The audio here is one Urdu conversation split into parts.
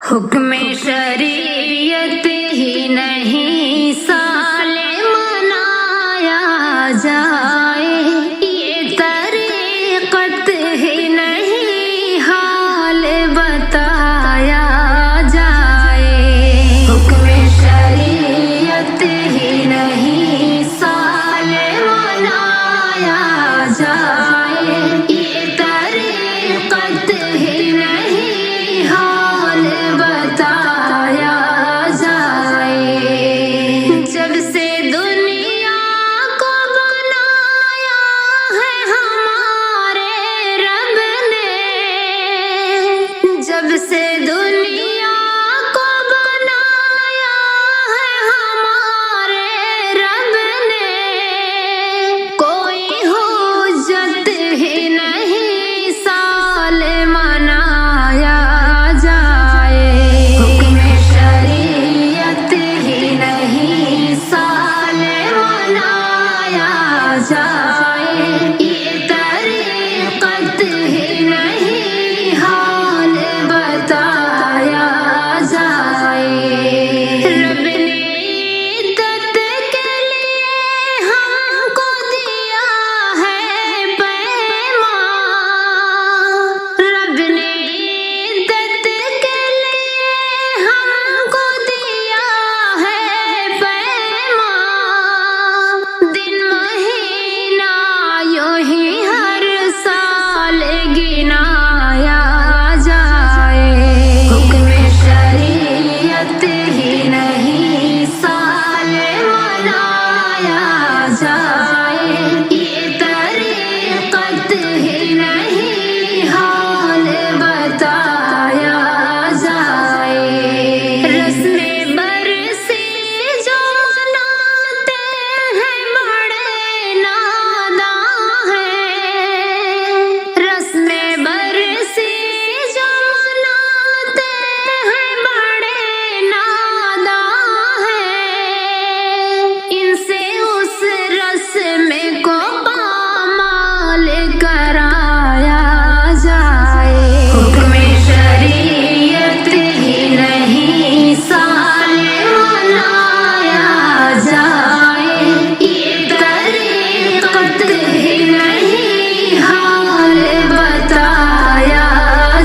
حکم شریعت ہی نہیں سالے منایا جائے، یہ طریقت ہی نہیں حال بتایا جائے۔ حکم شریعت ہی نہیں سالے منایا جائے، یہ طریقت ہی نہیں حال بتایا جائے۔ جب سے دنیا کو بنایا ہے ہمارے رب نے، جب سے دنیا کو بنایا ہے ہمارے رب نے، کوئی حجت ہی نہیں سال منایا جائے۔ حکم شریعت ہی نہیں سال منایا جائے، یہ طریقت ہی نہیں حال بتایا جائے۔ رب نے عدت کے لیے ہم کو دیا ہے پیمان، رب نے عدت کے لیے ہم کو دیا ہے پیمان، دن مہینہ یوں ہی ہر سال گنایا جائے۔ حکم شریعت ہی نہیں سال منایا جائے، یہ طریقت ہی نہیں حال بتایا جائے۔ رسم برسی جو مناتے ہیں بڑے ناداں ہیں، رسم برسی جو مناتے ہیں بڑے ناداں ہیں، ان سے اس رسم کو پامال کرایا جائے۔ حکم شریعت ہی نہیں سال منایا جائے، یہ طریقت ہی نہیں حال بتایا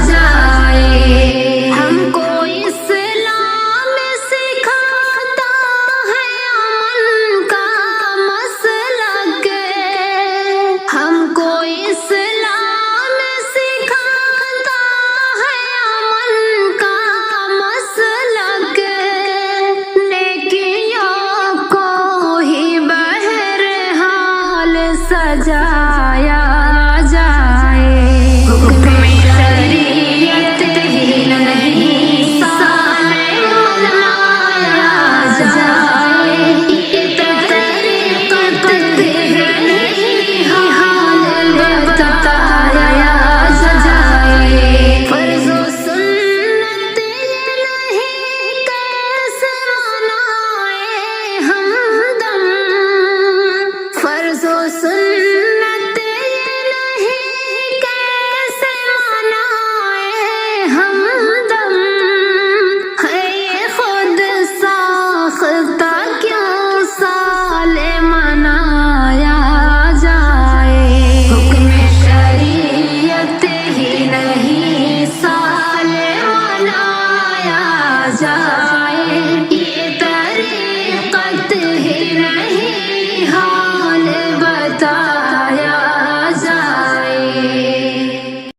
جائے۔ ہم کو اسلام سکھاتا ہے امن کا مسلک، ہم کو اسلام سکھاتا ہے امن کا مسلک، نیکیوں کو ہی بہرحال سجایا جائے۔ حکم شریعت ہی نہیں سال منایا جائے، یہ طریقت ہی نہیں حال بتایا جائے۔ فرض و سنت یہ نہیں کیسے منائے ہمدم، فرض و سنت یہ نہیں کیسے منائے ہمدم، ہے یہ خود ساختہ کیوں سال منایا جائے۔ حکم شریعت ہی نہیں سال منایا جائے،